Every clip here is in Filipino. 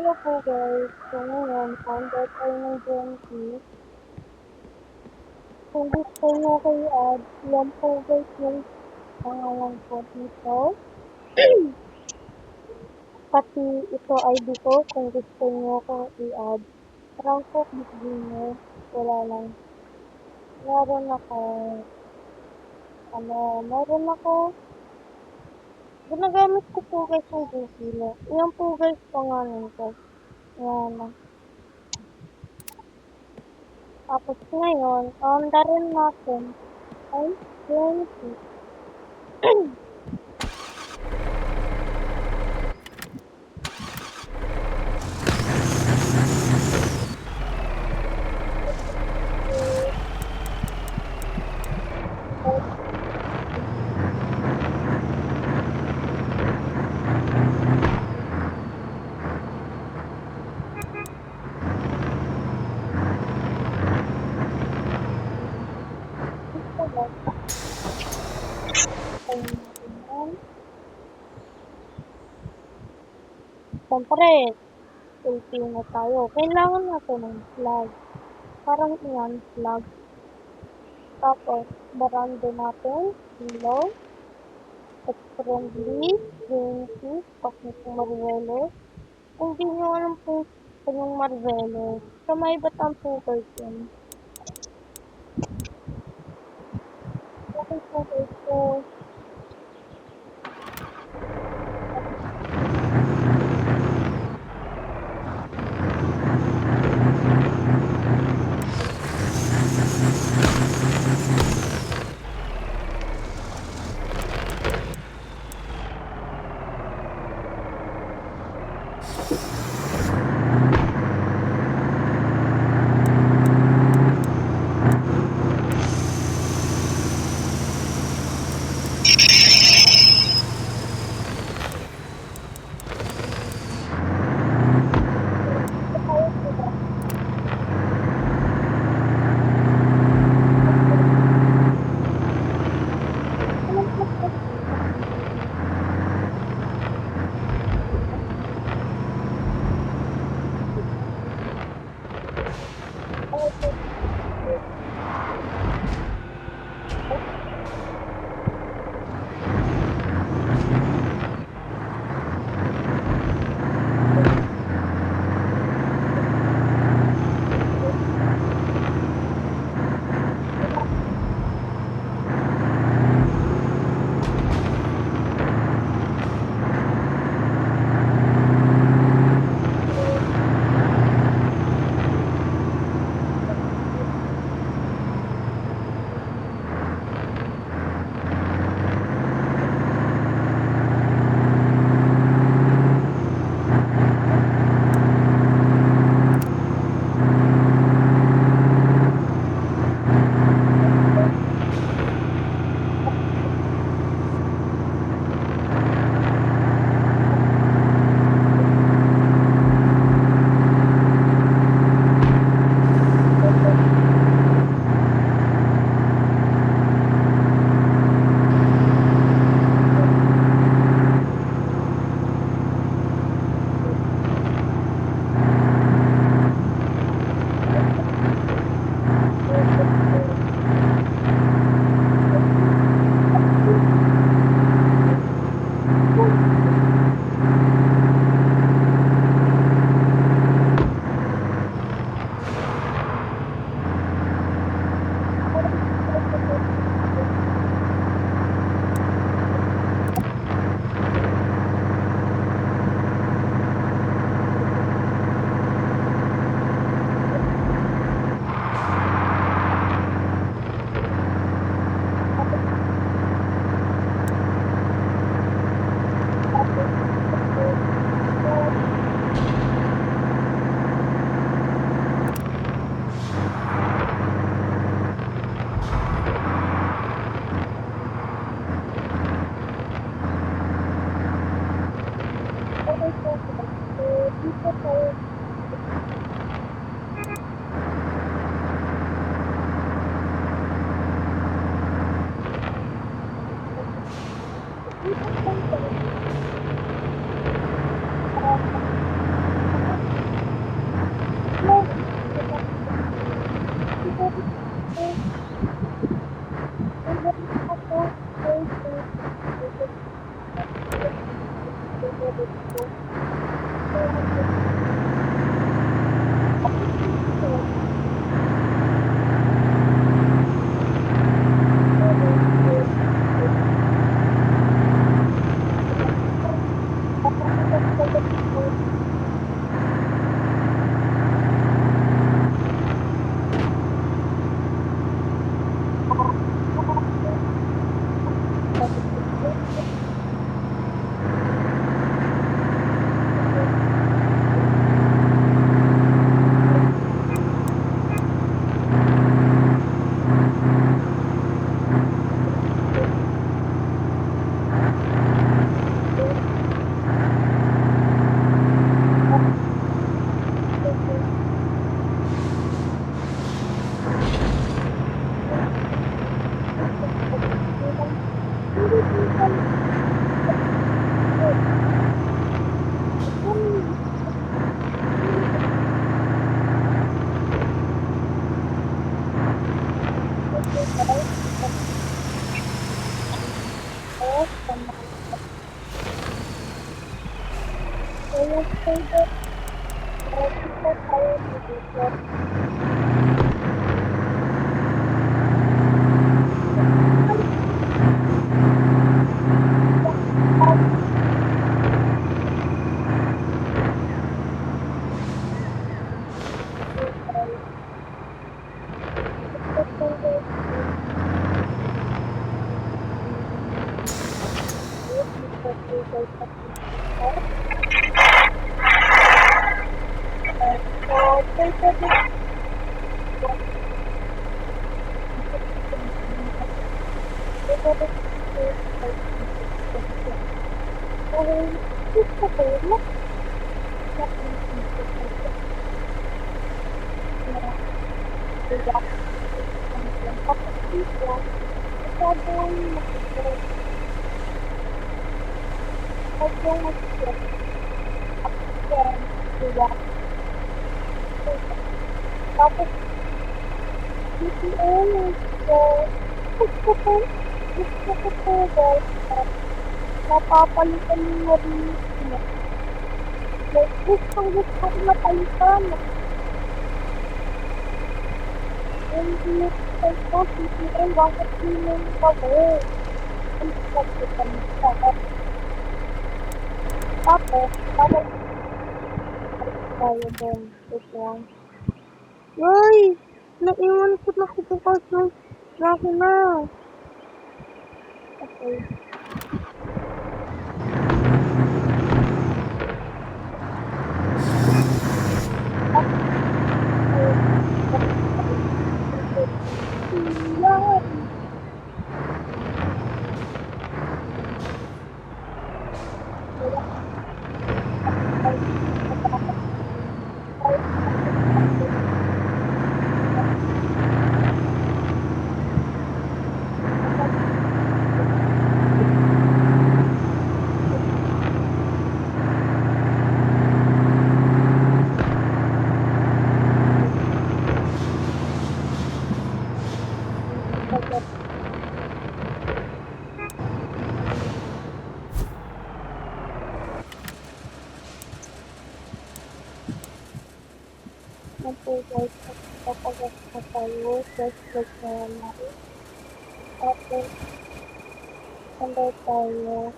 Hello po guys. So ngayon, founder tayo ng GMT. Kung gusto nyo kayo add, yan po guys yung pangalan po nito. Pati ito ID ko kung gusto nyo kong i-add. Parang po beginner. Wala lang. Meron ako, meron ako. Ginagamit ko po guys yung Google. Yan po guys pangalan ko. Yan. Tapos ngayon, darin natin ay 20. Siyempre, Filipino tayo. Kailangan natin ng flag. Parang iyan, flag. Tapos, barando natin, hello, friendly, Genty, Pakit Marvelos. Kung di nyo alam po kanyang Marvelos, sa may Batang Sugar yun. Okay po ito. Tapos, BTS, so, gusto ko guys, napapalitan mo rin sila. Like, gusto ko napalitan. Hindi ko BTS, bakit feeling ko eh. Hindi ko napalitan. Tapos, tayo din. Ito. Uy! Naiwan ko na bukas ng makina. Okay. Guys, kapag na tayo, just click na lang. Tapos, sandal tayo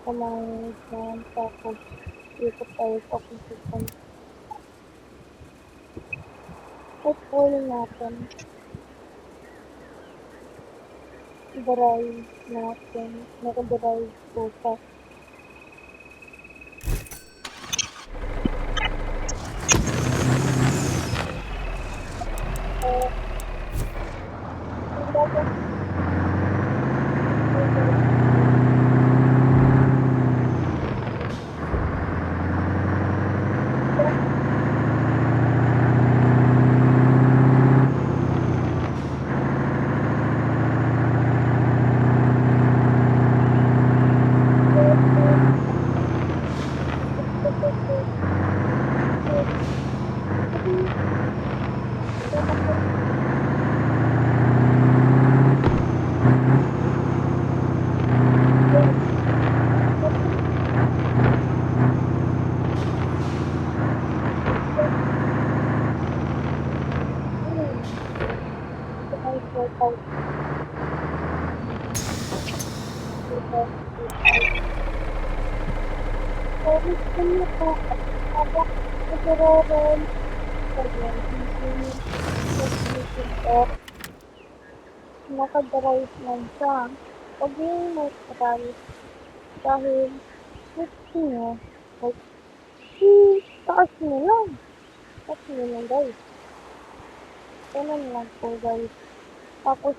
kumain dyan. Tapos, dito tayo sa position. Put-pull natin. Drive natin. Naka-drive po sa So, gusto niyo po habang nagro-roll kayo, hindi nag-iisip naka-drive lang siya. Huwag yung mag-drive dahil gusto niyo, like, taas niyo lang. Taas niyo lang, guys. Ganun lang po, guys. Tapos,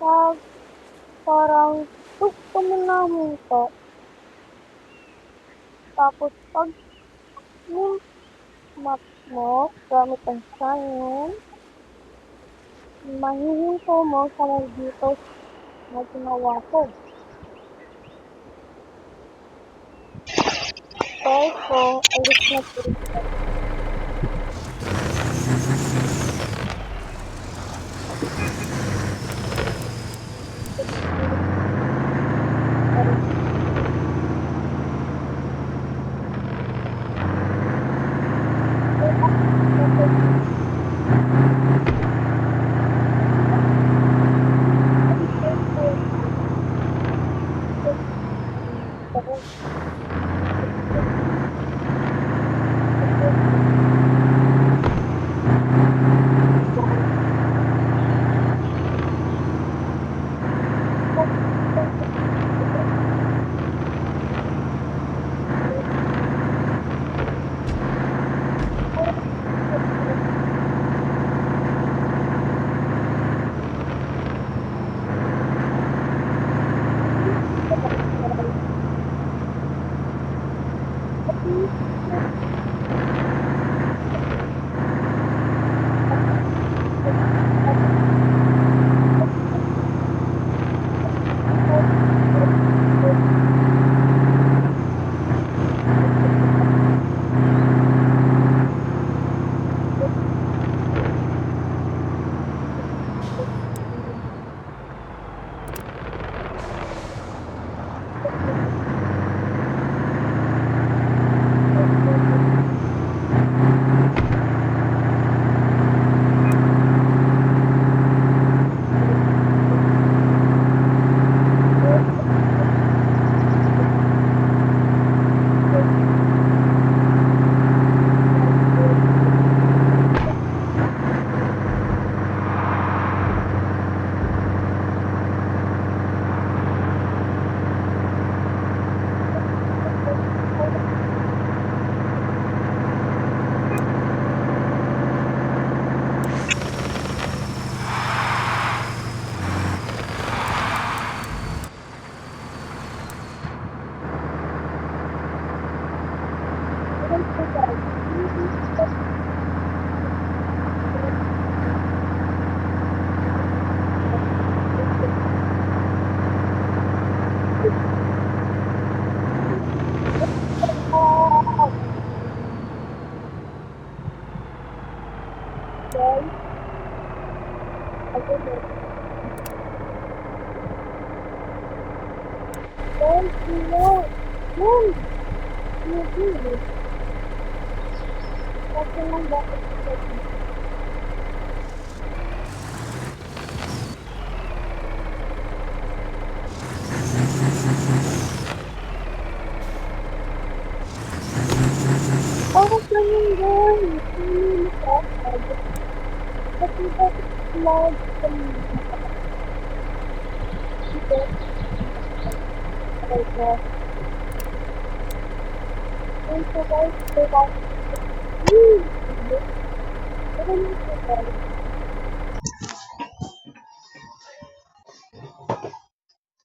pag parang gusto mo na huminto, tapos pag yung map mo, gamit ang science, mahihinto mo sa may dito na ginawa ko. So, alis na po rin siya.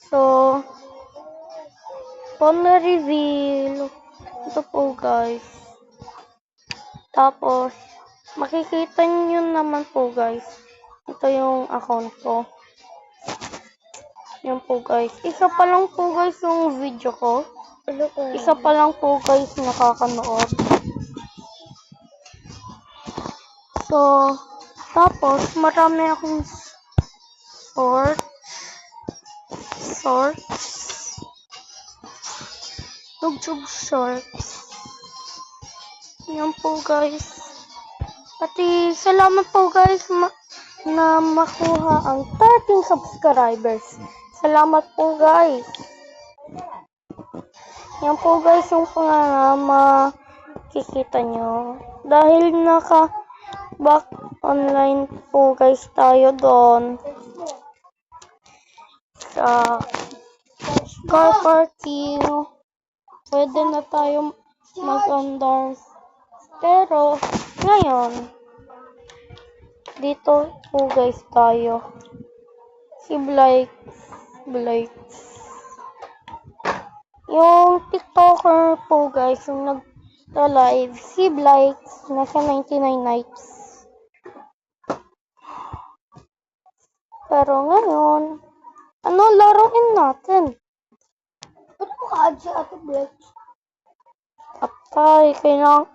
So, phone na reveal. Ito po guys. Tapos, makikita nyo naman po guys. Ito yung account ko. Yan po guys. Isa pa lang po guys yung video ko. Isa pa lang po guys nakakanood. So, tapos marami akong YouTube shorts. Yan po guys. Pati salamat po guys na makuha ang 13 subscribers. Salamat po guys. Yan po guys yung panorama. Kikita nyo. Dahil back online po guys tayo doon. Sa car parking. Pwede na tayo mag-andar. Pero, ngayon, dito po guys tayo. Si Blake. Yung TikToker po guys, yung nag-live, si Blake, nasa 99 nights. Pero ngayon, ano laruin natin? Ba't mo ka-add si Ate Black? Atay, kailangan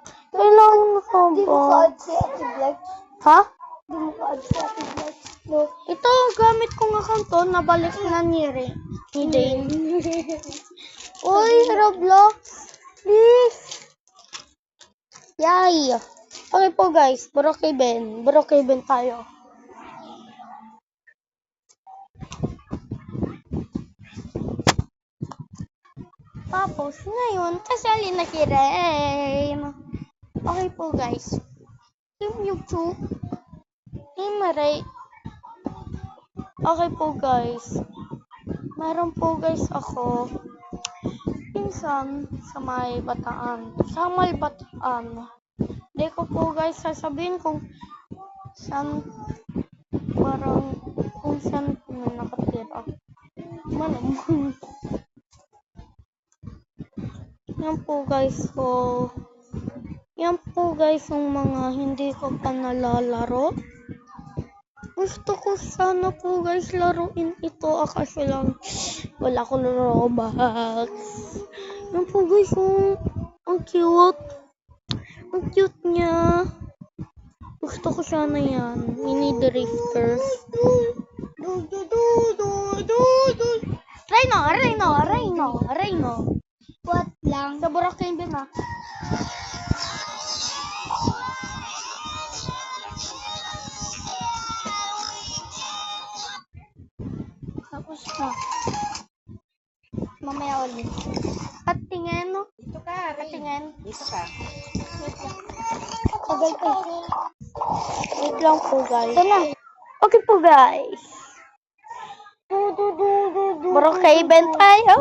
na ka Di mo ba? ka-add si Ate Black? Ha? Di mo ka-add si Ate Black? No. Ito, gamit kong account to, nabalik na ni Dane. Uy, Roblox, please. Yay. Okay po guys, Brookhaven tayo. Tapos, ngayon, kasali na si Rain. Okay po guys. Team YouTube. Team Ray. Okay po guys. Meron po guys ako. Pinsan sa may Bataan. Sa may Bataan. Hindi ko po guys sasabihin kung saan kung nakatira. Malamang. Yan po guys. So, yan po guys yung mga hindi ko pa nalalaro. Gusto ko sana po guys laruin ito. Kasi lang wala ko Robux. Yan po guys yung ang cute. Ang cute niya. Gusto ko sana yan. Mini drifters. Rhino. What lang? Sa Boracay din ah. Tapos na. Mamaya ulit. Patingin no? Dito ka, Patingin. Dito ka. Agay ka. Wait lang po guys. Ito na. Okay po guys. Brookhaven tayo.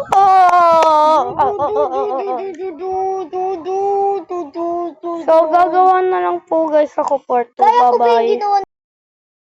So gagawa na lang po guys ako part 2. Bye bye.